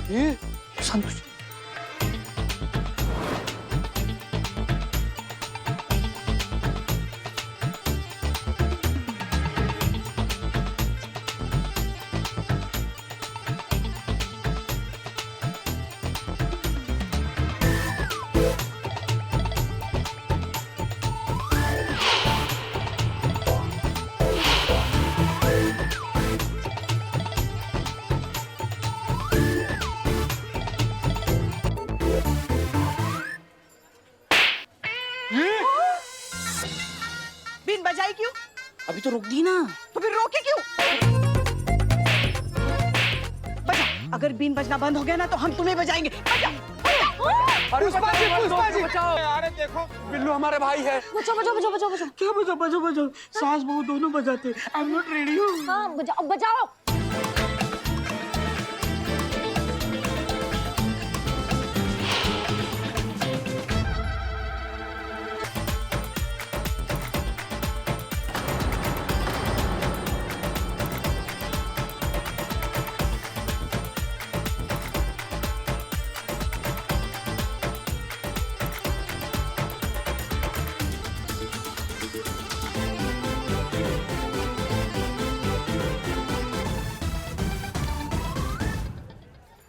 ये संतोष बीन बजाई क्यों? अभी तो रोक दी ना। तो फिर रोके क्यों? बजा। अगर बीन बजना बंद हो गया ना तो हम तुम्हें बजाएंगे। बजा, बजा। पुष्पा जी अरे देखो बिल्लू हमारे भाई है। बजाओ बजाओ बजाओ बजाओ बजाओ। क्या बजा बजा बजा? सास बहू दोनों बजाते। आई एम नॉट रेडी हूँ। हाँ बजाओ बजाओ।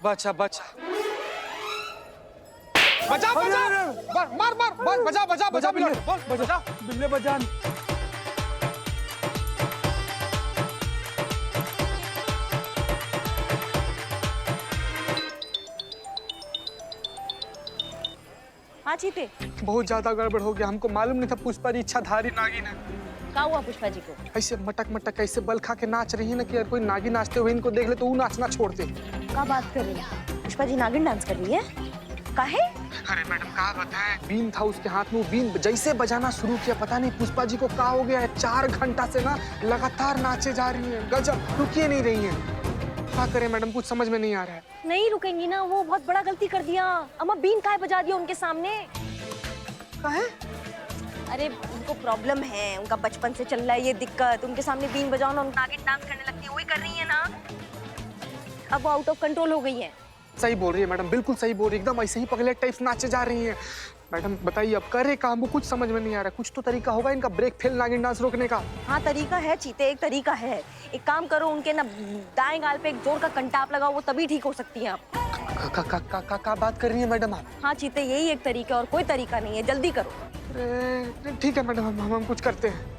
बचा बचा बजा बजा मार मार मार बजा बजा बजा बिल्ले बजा बिल्ले बजा। हाँ चीते, बहुत ज्यादा गड़बड़ हो गया। हमको मालूम नहीं था पुष्पा जी इच्छाधारी नागिन है। क्या हुआ पुष्पा जी को? ऐसे मटक मटक ऐसे बल खा के नाच रही है ना कि यार कोई नागिन नाचते हुए इनको देख ले तो वो नाचना छोड़ दे। क्या बात कर रही है? पुष्पा जी नागिन डांस कर रही है? काहे? अरे मैडम कहा बताए, बीन था उसके हाथ में, वो बीन जैसे बजाना शुरू किया पता नहीं पुष्पा जी को क्या हो गया है। 4 घंटा से ना लगातार नाचे जा रही है। गजब, रुकिए नहीं रही है। क्या करें मैडम, कुछ समझ में नहीं आ रहा है। नहीं रुकेंगी ना, वो बहुत बड़ा गलती कर दिया। अम्मा बीन काहे बजा दिया उनके सामने? काहे? अरे उनको प्रॉब्लम है, उनका बचपन से चल रहा है ये दिक्कत। उनके सामने बीन बजाओ ना, नागिन डांस करने लगती है, वही कर रही है ना। अब वो आउट ऑफ कंट्रोल हो गई है। सही बोल रही है मैडम, बिल्कुल सही बोल रही है। एकदम ऐसे ही पगले टाइप नाचे जा रही हैं। मैडम बताइए अब करे काम, वो कुछ समझ में नहीं आ रहा। कुछ तो तरीका होगा इनका ब्रेक फेल नागिन डांस रोकने का। हाँ तरीका है चीते, एक तरीका है। एक काम करो, उनके ना दाएं गाल पे एक जोर का कंटाप लगाओ, वो तभी ठीक हो सकती हैं आप। का बात कर रही है मैडम आप? हाँ चीते, यही एक तरीका है और कोई तरीका नहीं है, जल्दी करो। अरे ठीक है मैडम, हम कुछ करते हैं।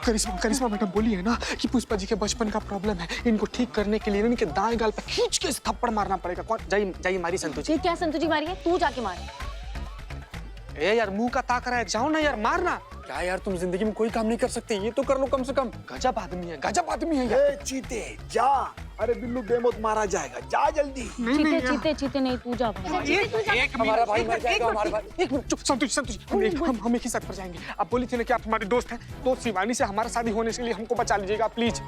करिश्मा मैडम बोली है ना कि पुष्पा जी के बचपन का प्रॉब्लम है। इनको ठीक करने के लिए इनके दाएं गाल पे खींच के थप्पड़ मारना पड़ेगा। कौन जाइए मारी संतोष जी। क्या संतोष जी मारी है? तू जाके मार। ए यार मुंह का ताक रहा है, जाओ ना यार मारना। क्या यार तुम जिंदगी में कोई काम नहीं कर सकते, ये तो कर लो कम से कम। गजब आदमी है, गजब आदमी है यार। चीते जा, अरे बिल्लू बेमौत मारा जाएगा, जा जल्दी। चीते नहीं, तू जा। एक हमारा भाई मर जाएगा, हमारा भाई। एक मिनट चुप, संतोष हम एक ही साथ पर जाएंगे। आप बोली थी ना कि आप हमारे दोस्त हैं, तो शिवानी से हमारा शादी होने के लिए हमको बचा लीजिएगा प्लीज।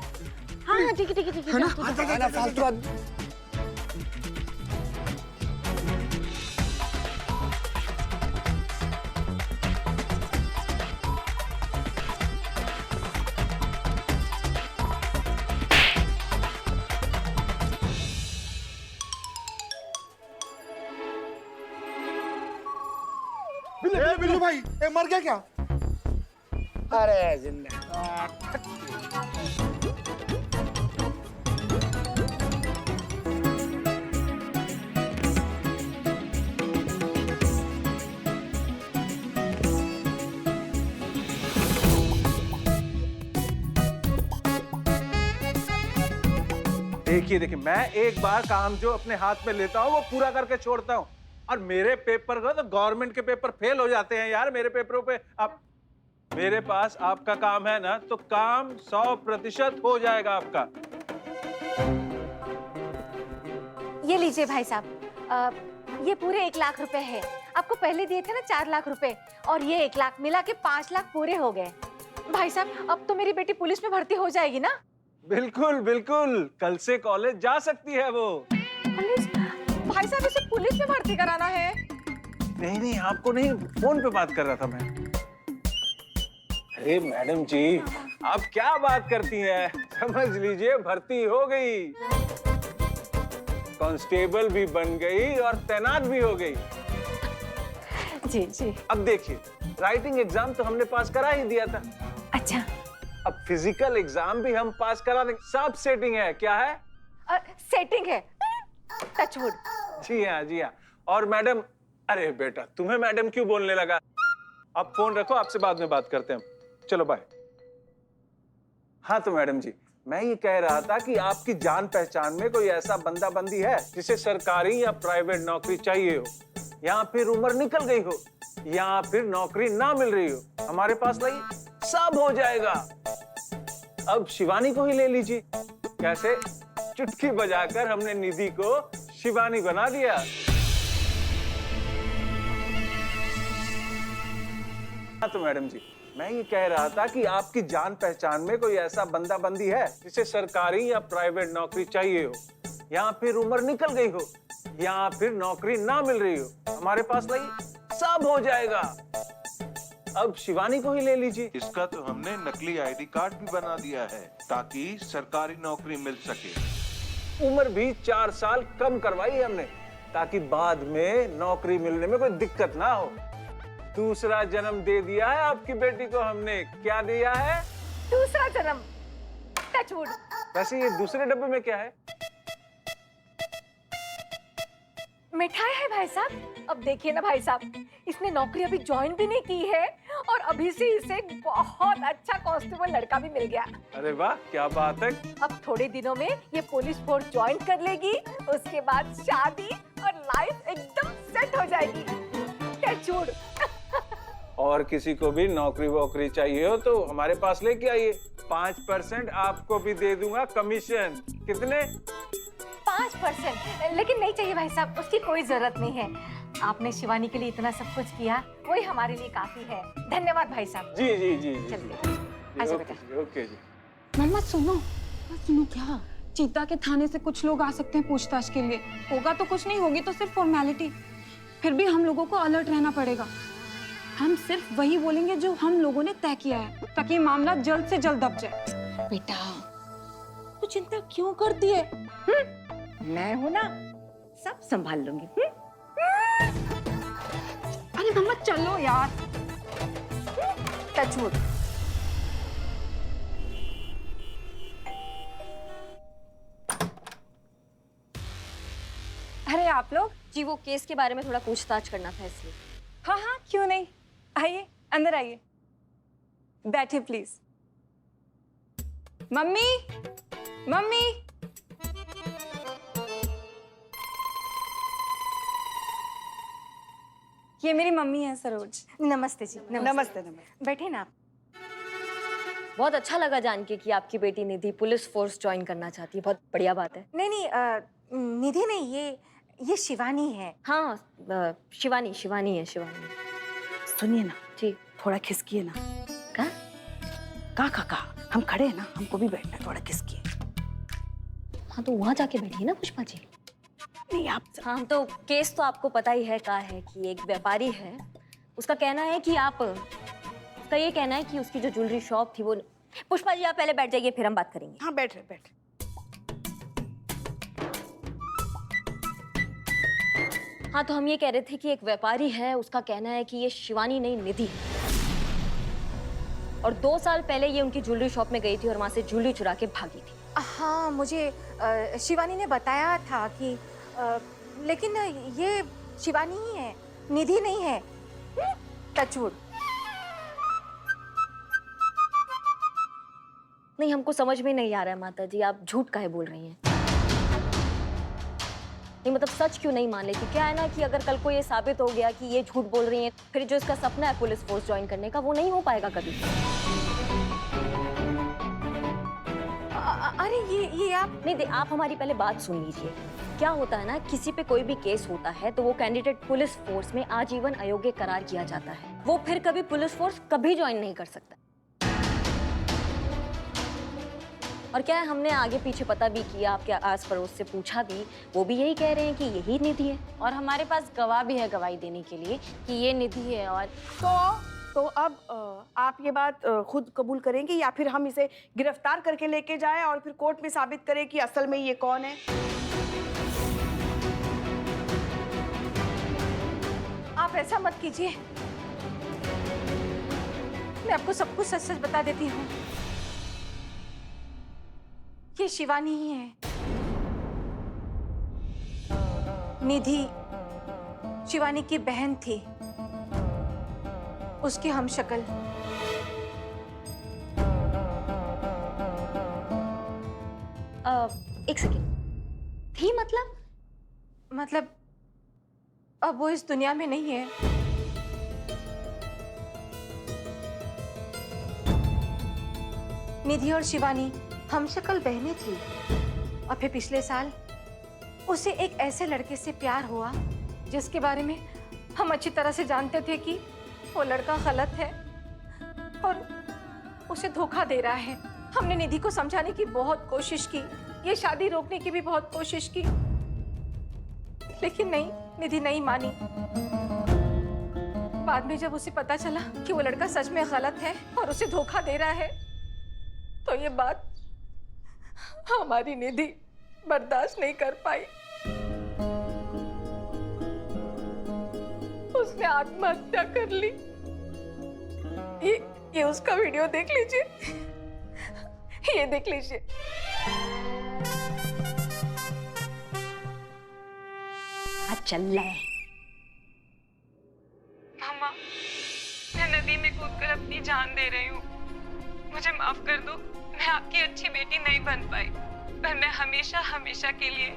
हाँ ठीक है ना फालतू आदमी। बिल्लू भाई मर गया क्या? अरे जिंदा। देखिए मैं एक बार काम जो अपने हाथ में लेता हूँ वो पूरा करके छोड़ता हूँ, और मेरे पेपर का तो गवर्नमेंट के पेपर फेल हो जाते हैं यार। मेरे पेपरों पे आप, मेरे पास आपका काम है ना तो काम 100% हो जाएगा आपका। ये लीजिए भाई साहब, ये पूरे 1 लाख रुपए है। आपको पहले दिए थे ना 4 लाख रुपए, और ये 1 लाख मिला के 5 लाख पूरे हो गए। भाई साहब अब तो मेरी बेटी पुलिस में भर्ती हो जाएगी ना? बिल्कुल बिल्कुल, कल से कॉलेज जा सकती है वो। पुलिस? भाई साहब इसे पुलिस में भर्ती कराना है? नहीं आपको नहीं, फोन पे बात कर रहा था मैं। अरे मैडम जी, आप क्या बात करती हैं? समझ लीजिए भर्ती हो गई, कांस्टेबल भी बन गई और तैनात भी हो गई। जी जी। अब देखिए, राइटिंग एग्जाम तो हमने पास करा ही दिया था, अच्छा, अब फिजिकल एग्जाम भी हम पास करा देंगे। सब सेटिंग है। क्या है? सेटिंग है। टचवुड। जी हाँ, जी हाँ। और मैडम, अरे बेटा तुम्हें मैडम क्यों बोलने लगा? आप फोन रखो, आपसे बाद में बात करते हैं। चलो बाय। हाँ तो मैडम जी, मैं ये कह रहा था कि आपकी जान पहचान में कोई ऐसा बंदा बंदी है जिसे सरकारी या प्राइवेट नौकरी चाहिए हो, या फिर उम्र निकल गई हो, या फिर नौकरी ना मिल रही हो, हमारे पास लाइए, सब हो जाएगा। अब शिवानी को ही ले लीजिए। कैसे? चुटकी बजाकर हमने निधि को शिवानी बना दिया। हाँ तो मैडम जी, मैं ये कह रहा था कि आपकी जान पहचान में कोई ऐसा बंदा बंदी है जिसे सरकारी या प्राइवेट नौकरी चाहिए हो, या फिर उम्र निकल गई हो, या फिर नौकरी ना मिल रही हो, हमारे पास लाइए, सब हो जाएगा। अब शिवानी को ही ले लीजिए। इसका तो हमने नकली आईडी कार्ड भी बना दिया है ताकि सरकारी नौकरी मिल सके। उम्र भी 4 साल कम करवाई है हमने ताकि बाद में नौकरी मिलने में कोई दिक्कत ना हो। दूसरा जन्म दे दिया है आपकी बेटी को हमने। क्या दिया है? दूसरा जन्म। टचवुड। वैसे ये दूसरे डब्बे में क्या है? मिठाई है भाई साहब। अब देखिए ना भाई साहब, इसने नौकरी अभी ज्वाइन भी नहीं की है और अभी से इसे एक बहुत अच्छा कांस्टेबल लड़का भी मिल गया। अरे वाह, क्या बात है। अब थोड़े दिनों में ये पुलिस फोर्स ज्वाइन कर लेगी, उसके बाद शादी और लाइफ एकदम सेट हो जाएगी। टचवुड। और किसी को भी नौकरी वोकरी चाहिए हो तो हमारे पास लेके आइए, 5% आपको भी दे दूंगा कमीशन। कितने? 5%। लेकिन नहीं चाहिए भाई साहब, उसकी कोई जरूरत नहीं है। आपने शिवानी के लिए इतना सब कुछ किया, वही हमारे लिए काफी है। धन्यवाद भाई साहब। जी जी जी जी। चलिए, आजा बेटा। ओके जी। मम्मा सुनो, सुनो क्या, चीता के थाने से कुछ लोग आ सकते हैं पूछताछ के लिए। होगा तो कुछ नहीं, होगी तो सिर्फ फॉर्मेलिटी। फिर भी हम लोगों को अलर्ट रहना पड़ेगा। हम सिर्फ वही बोलेंगे जो हम लोगों ने तय किया है, ताकि मामला जल्द से जल्द दब जाए। बेटा, तू चिंता क्यों करती है? मैं हूं ना, सब संभाल लूंगी। अरे मम्मा चलो यार। टचवुड। अरे आप लोग? जी वो केस के बारे में थोड़ा पूछताछ करना था इसलिए। हाँ हाँ, क्यों नहीं, आइए अंदर आइए, बैठिए प्लीज। Mummy, mummy. ये मेरी मम्मी है सरोज। नमस्ते जी। नमस्ते नमस्ते। बैठे ना आप। बहुत अच्छा लगा जान के कि आपकी बेटी निधि पुलिस फोर्स ज्वाइन करना चाहती है, बहुत बढ़िया बात है। नहीं नहीं, निधि नहीं, ये शिवानी है। हाँ शिवानी शिवानी है, शिवानी। सुनिए ना जी। थोड़ा खिसकिए ना। का हम खड़े हैं ना, हमको भी बैठना है, थोड़ा खिसकिए। हाँ तो वहाँ जाके बैठिए ना पुष्पा जी। नहीं आप हाँ तो केस तो आपको पता ही है का है कि एक व्यापारी है, उसका कहना है कि उसका ये कहना है कि उसकी जो ज्वेलरी शॉप थी वो। पुष्पा जी आप पहले बैठ जाइए, फिर हम बात करेंगे। हाँ बैठ रहे बैठ। हाँ तो हम ये कह रहे थे कि एक व्यापारी है, उसका कहना है कि ये शिवानी नहीं निधि है, और 2 साल पहले ये उनकी ज्वेलरी शॉप में गई थी और वहां से ज्वेलरी चुरा के भागी थी। हाँ मुझे शिवानी ने बताया था कि लेकिन ये शिवानी ही है, निधि नहीं है। टचवुड। नहीं हमको समझ में नहीं आ रहा है माता जी, आप झूठ काहे बोल रही हैं? नहीं मतलब सच क्यों नहीं मान लेती? क्या है ना कि अगर कल को ये साबित हो गया कि ये झूठ बोल रही हैं, फिर जो इसका सपना है पुलिस फोर्स ज्वाइन करने का वो नहीं हो पाएगा कभी। अरे ये आप नहीं आप हमारी पहले बात सुन लीजिए। क्या होता है ना, किसी पे कोई भी केस होता है तो वो कैंडिडेट पुलिस फोर्स में आजीवन अयोग्य करार किया जाता है, वो फिर कभी पुलिस फोर्स कभी ज्वाइन नहीं कर सकता। और क्या है, हमने आगे पीछे पता भी किया, आपके आस पड़ोस से पूछा भी, वो भी यही कह रहे हैं कि यही निधि है, और हमारे पास गवाह भी है गवाही देने के लिए कि ये निधि है। और तो तो अब आप ये बात खुद कबूल करेंगे या फिर हम इसे गिरफ्तार करके लेके जाएं और फिर कोर्ट में साबित करें कि असल में ये कौन है? आप ऐसा मत कीजिए, मैं आपको सब कुछ सच सच बता देती हूँ। ये शिवानी ही है। निधि शिवानी की बहन थी, उसकी हमशक्ल। एक सेकेंड, थी मतलब अब वो इस दुनिया में नहीं है। निधि और शिवानी हमशक्ल बहनें थी और फिर पिछले साल उसे एक ऐसे लड़के से प्यार हुआ जिसके बारे में हम अच्छी तरह से जानते थे कि वो लड़का गलत है और उसे धोखा दे रहा है। हमने निधि को समझाने की बहुत कोशिश की, ये शादी रोकने की भी बहुत कोशिश की, लेकिन नहीं, निधि नहीं मानी। बाद में जब उसे पता चला कि वो लड़का सच में गलत है और उसे धोखा दे रहा है, तो ये बात हमारी निधि बर्दाश्त नहीं कर पाई। उसने आत्महत्या कर ली। ये उसका वीडियो देख लीजिए, ये देख लीजिए। चल रहा है। मामा, मैं नदी में कूदकर अपनी जान दे रही हूँ। मुझे माफ कर दो, मैं आपकी अच्छी बेटी नहीं बन पाई, पर मैं हमेशा हमेशा के लिए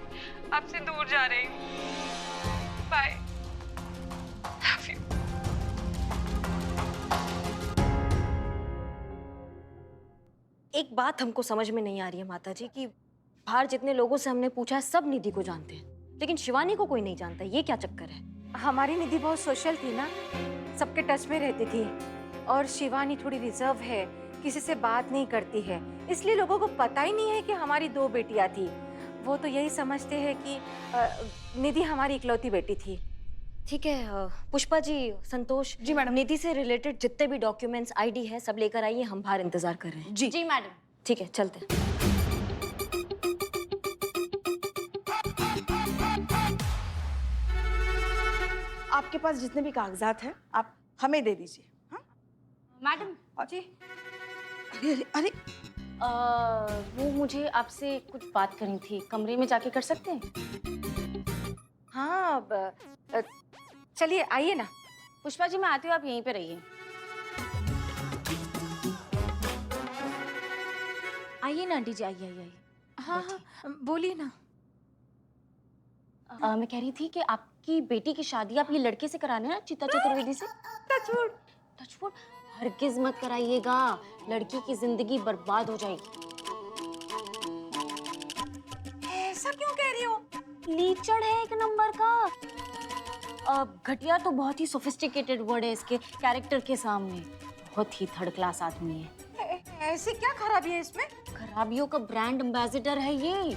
आपसे दूर जा रही हूँ। बाय। Love you. एक बात हमको समझ में नहीं आ रही है माता जी कि बाहर जितने लोगों से हमने पूछा है सब निधि को जानते हैं, लेकिन शिवानी को कोई नहीं जानता। ये क्या चक्कर है? हमारी निधि बहुत सोशल थी ना, सबके टच में रहती थी, और शिवानी थोड़ी रिजर्व है, किसी से बात नहीं करती है, इसलिए लोगों को पता ही नहीं है कि हमारी 2 बेटियां थी। वो तो यही समझते हैं कि निधि हमारी इकलौती बेटी थी। ठीक है पुष्पा जी, संतोष जी मैडम। निधि से रिलेटेड जितने भी डॉक्यूमेंट्स, आईडी है, सब लेकर आइए, हम बाहर इंतजार कर रहे हैं। जी मैडम। ठीक है, चलते हैं। आपके पास जितने भी कागजात हैं आप हमें दे दीजिए। हाँ मैडम जी। अरे अरे अरे, वो मुझे आपसे कुछ बात करनी थी, कमरे में जाके कर सकते हैं? हाँ, चलिए आइए ना। पुष्पा जी मैं आती हूँ, आप यहीं पे रहिए। आइए ना आंटी जी, आइए आइए आइए। हाँ हाँ, बोलिए ना। मैं कह रही थी कि आपकी बेटी की शादी आप ये लड़के से कराने ना, चित्ता चतुर्वेदी से। टचवुड। टचवुड हरगिज मत कराइएगा, लड़की की जिंदगी बर्बाद हो जाएगी। ऐसा क्यों कह रही हो? लीचड़ है एक नंबर का। घटिया तो बहुत ही सोफिस्टिकेटेड वर्ड है इसके कैरेक्टर के सामने। बहुत ही थर्ड क्लास आदमी है। ऐसी क्या खराबी है इसमें? खराबियों का ब्रांड एम्बेसडर है ये।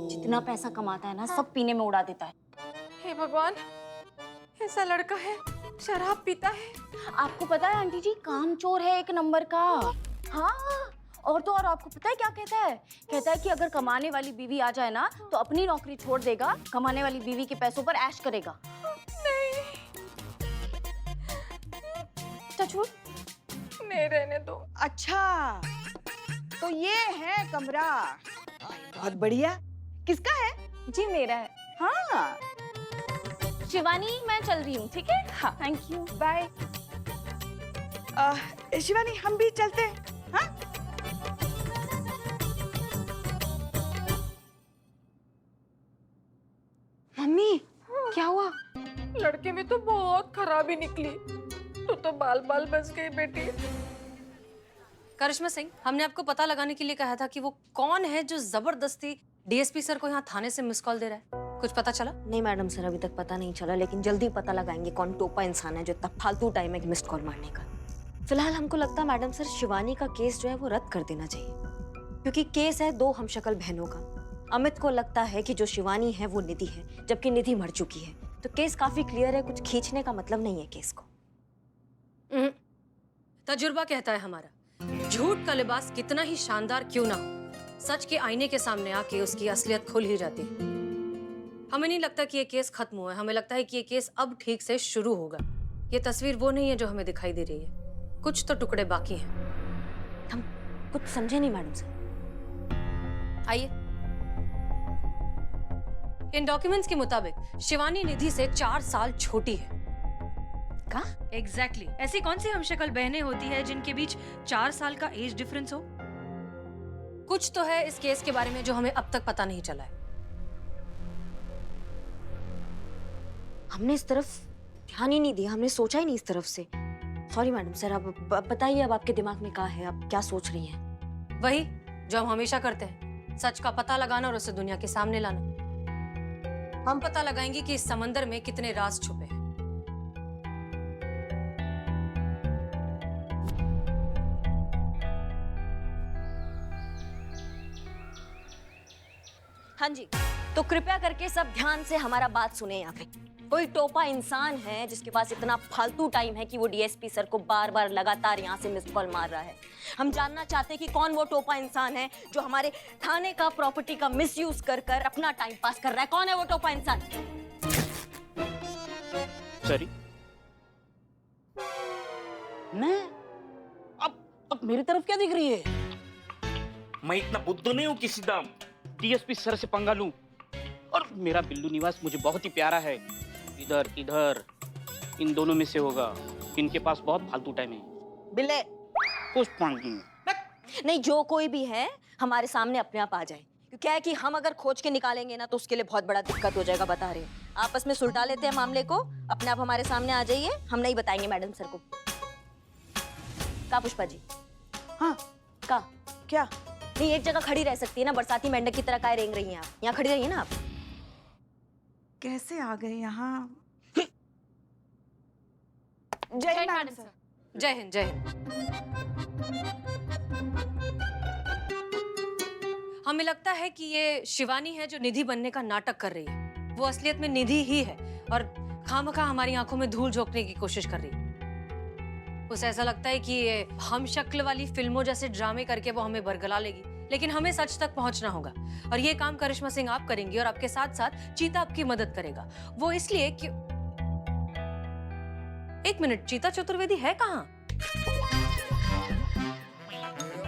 जितना पैसा कमाता है ना, सब पीने में उड़ा देता है। हे भगवान, ऐसा लड़का है, शराब पीता है। आपको पता है आंटी जी, कामचोर है एक नंबर का। हाँ, और तो और आपको पता है क्या कहता है? कहता है कि अगर कमाने वाली बीवी आ जाए ना तो अपनी नौकरी छोड़ देगा, कमाने वाली बीवी के पैसों पर ऐश करेगा। नहीं, टचवुड। नहीं रहने दो। अच्छा, तो ये है कमरा। बहुत बढ़िया। किसका है? जी मेरा है। हाँ, शिवानी मैं चल रही हूँ, ठीक है? हाँ। Thank you. बाय। शिवानी हम भी चलते हैं। हाँ? मम्मी, क्या हुआ? लड़के में तो बहुत खराबी निकली। तू तो बाल बाल बच गई बेटी। करिश्मा सिंह, हमने आपको पता लगाने के लिए कहा था कि वो कौन है जो जबरदस्ती डीएसपी सर को यहाँ थाने से मिस कॉल दे रहा है। कुछ पता चला? नहीं मैडम सर, अभी तक पता नहीं चला, लेकिन जल्दी पता लगाएंगे कौन टोपा इंसान है जो इतना फालतू टाइम है मिस्ड कॉल मारने का। फिलहाल हमको लगता है मैडम सर, शिवानी का केस जो है वो रद्द कर देना चाहिए, क्योंकि केस है 2 हमशक्ल बहनों का। अमित को लगता है कि जो शिवानी है वो निधि है, जबकि निधि मर चुकी है। तो केस काफी क्लियर है, कुछ खींचने का मतलब नहीं है केस को। तजुर्बा कहता है हमारा, झूठ का लिबास कितना ही शानदार क्यों ना हो, सच के आईने के सामने आके उसकी असलियत खुल ही जाती है। हमें नहीं लगता कि ये केस खत्म हुआ है, हमें लगता है कि ये केस अब ठीक से शुरू होगा। ये तस्वीर वो नहीं है जो हमें दिखाई दे रही है, कुछ तो टुकड़े बाकी हैं। हम कुछ समझे नहीं मैडम सर। आइए। इन डॉक्यूमेंट्स के मुताबिक शिवानी निधि से 4 साल छोटी है। का? एग्जैक्टली ऐसी कौन सी हमशक्ल बहनें होती है जिनके बीच 4 साल का एज डिफरेंस हो? कुछ तो है इस केस के बारे में जो हमें अब तक पता नहीं चला है। हमने इस तरफ ध्यान ही नहीं दिया, हमने सोचा ही नहीं इस तरफ से। सॉरी मैडम सर, अब बताइए अब आपके दिमाग में क्या है, आप क्या सोच रही हैं? वही जो हम हमेशा करते हैं, सच का पता लगाना और उसे दुनिया के सामने लाना। हम पता लगाएंगे कि इस समंदर में कितने राज छुपे हैं। हाँ जी, तो कृपया करके सब ध्यान से हमारा बात सुने। यहाँ पे कोई टोपा इंसान है जिसके पास इतना फालतू टाइम है कि वो डीएसपी सर को बार बार लगातार यहाँ से मिस्ड कॉल मार रहा है। हम जानना चाहते हैं कि कौन वो टोपा इंसान है जो हमारे थाने का प्रॉपर्टी का मिसयूज कर कर अपना टाइम पास कर रहा है। कौन है वो टोपा इंसान? सॉरी, मैं अब मेरी तरफ क्या दिख रही है? मैं इतना बुद्धू नहीं हूँ कि सीधा डीएसपी सर से पंगा लूं। और मेरा बिल्लू निवास मुझे बहुत ही प्यारा है। इधर इधर इन दोनों में से होगा। इनके पास बहुत फालतू टाइम है। बिल्ले कुछ पाएंगे नहीं, जो कोई भी है हमारे सामने अपने आप आ जाए, क्योंकि क्या है कि हम अगर खोज के निकालेंगे ना तो उसके लिए बहुत बड़ा दिक्कत हो जाएगा। बता रहे हैं, आपस में सुलझा लेते हैं मामले को, अपने आप हमारे सामने आ जाइए, हम नहीं बताएंगे मैडम सर को। का पुष्पा जी? हाँ का क्या? नहीं, एक जगह खड़ी रह सकती है ना, बरसाती मेंढक की तरह काय रेंग रही हैं आप? यहाँ खड़ी रहिए ना आप। कैसे आ गए यहाँ? जय हिंद मैडम सर। जय हिंद, जय हिंद। हमें लगता है कि ये शिवानी है जो निधि बनने का नाटक कर रही है। वो असलियत में निधि ही है और खामखा हमारी आंखों में धूल झोंकने की कोशिश कर रही है। उसे ऐसा लगता है कि ये हम शक्ल वाली फिल्मों जैसे ड्रामे करके वो हमें बरगला लेगी, लेकिन हमें सच तक पहुंचना होगा। और ये काम करिश्मा सिंह आप करेंगी और आपके साथ साथ चीता आपकी मदद करेगा। वो इसलिए कि एक मिनट, चीता चतुर्वेदी है कहाँ?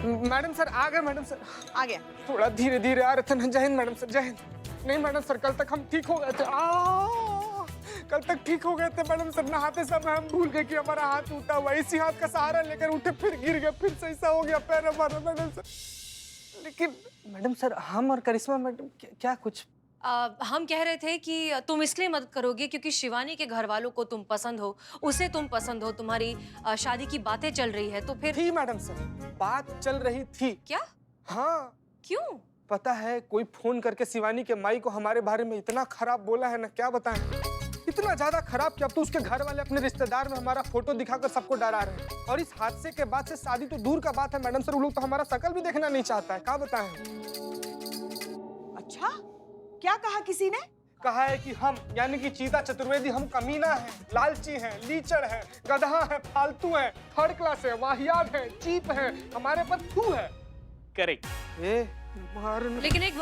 मैडम सर आ गए। मैडम सर आ गया। थोड़ा धीरे धीरे आ रहे थे ना। जय हिंद मैडम सर, जय हिंद। नहीं मैडम सर, कल तक हम ठीक हो गए थे। कल तक ठीक हो गए थे मैडम सर। नहाते समय हम भूल गए कि हमारा हाथ टूटा हुआ, इसी हाथ का सहारा लेकर उठे, फिर गिर गए, फिर से ऐसा हो गया पैर हमारा मैडम सर। लेकिन मैडम सर, हम और करिश्मा मैडम क्या कुछ हम कह रहे थे कि तुम इसलिए मदद करोगे क्योंकि शिवानी के घर वालों को तुम पसंद हो, उसे तुम पसंद हो, तुम्हारी शादी की बातें चल रही है, तो फिर थी मैडम सर, बात चल रही थी। क्या? हाँ। क्यों? पता है, कोई फोन करके शिवानी के माई को हमारे बारे में इतना खराब बोला है ना, क्या बताएं। इतना ज्यादा खराब कि अब तो उसके घर वाले अपने रिश्तेदार में हमारा फोटो दिखाकर सबको डरा रहे हैं। और इस हादसे के बाद से शादी तो दूर का बात है मैडम सर, वो लोग तो हमारा शकल भी देखना नहीं चाहता है। क्या बताएं। अच्छा, क्या कहा किसी ने? कहा है कि हम यानी कि चीता चतुर्वेदी हम कमीना है, लालची हैं, लीचड़ हैं, गधा है, फालतू है, थर्ड क्लास है, वाहियात है, चीप है, हमारे पर थू है। करेक्ट। लेकिन एक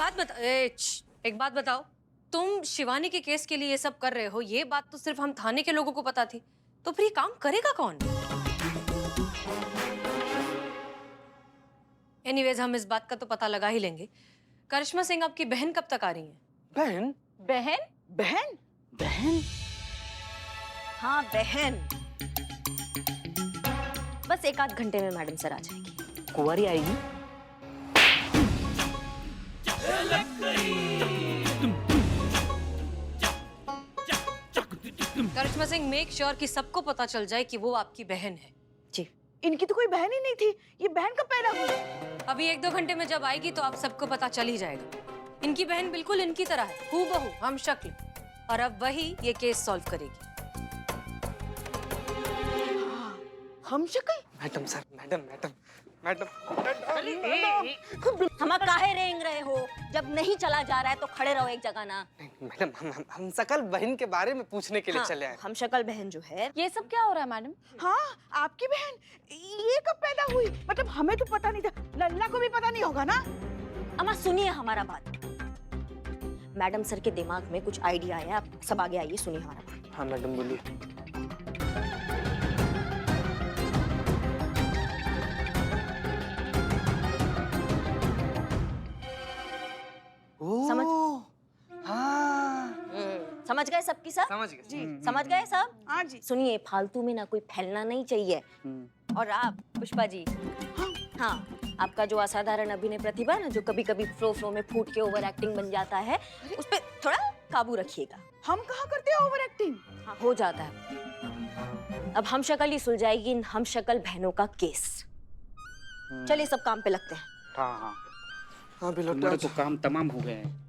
बात बताओ, तुम शिवानी के केस के लिए ये सब कर रहे हो, ये बात तो सिर्फ हम थाने के लोगों को पता थी, तो फिर ये काम करेगा कौन? एनीवेज, हम इस बात का तो पता लगा ही लेंगे। करिश्मा सिंह आपकी बहन कब तक आ रही हैं? बहन? बहन? बहन? बहन? हाँ बहन, बस 1 आध घंटे में मैडम सर आ जाएगी। कुंवारी आएगी? करिश्मा सिंह, मेक श्योर कि सबको पता चल जाए कि वो आपकी बहन है। जी। इनकी तो कोई बहन ही नहीं थी, ये बहन कब पैदा हुई? अभी 1-2 घंटे में जब आएगी तो आप सबको पता चल ही जाएगा। इनकी बहन बिल्कुल इनकी तरह है, हूबहू हम शक्ल, और अब वही ये केस सॉल्व करेगी। हम शक्ल? Madam sir, madam madam madam हम काहे रेंग रहे हो? जब नहीं चला जा रहा है तो खड़े रहो एक जगह ना। मैडम हम सकल बहन के बारे में पूछने के लिए हाँ, चले आए। हम शक्ल बहन जो है ये सब क्या हो रहा है मैडम? हाँ, आपकी बहन ये कब पैदा हुई? मतलब हमें तो पता नहीं था, लल्ला को भी पता नहीं होगा ना? अम्मा सुनिए हमारा बात। मैडम सर के दिमाग में कुछ आइडिया आया, आप सब आगे आइए, सुनिए हमारा बात। हाँ मैडम बोलिए। समझ? हाँ समझ गए सबकी सब? समझ गए जी। समझ गए सब? हाँ जी। सुनिए, फालतू में ना कोई फैलना नहीं चाहिए। और आप पुष्पा जी, हाँ आपका जो असाधारण अभिनय प्रतिभा है ना, जो कभी कभी फ्लो में फूट के ओवर एक्टिंग बन जाता है, उस पर थोड़ा काबू रखिएगा। हम कहाँ करते हैं ओवर एक्टिंग? हाँ, हो जाता है। अब हम शक्ल ही सुलझाएगी इन हम शक्ल बहनों का केस। चलिए सब काम पे लगते हैं। हाँ हाँ, हाँ भी लगता तुम्हारे है। तो काम तमाम हो गए हैं।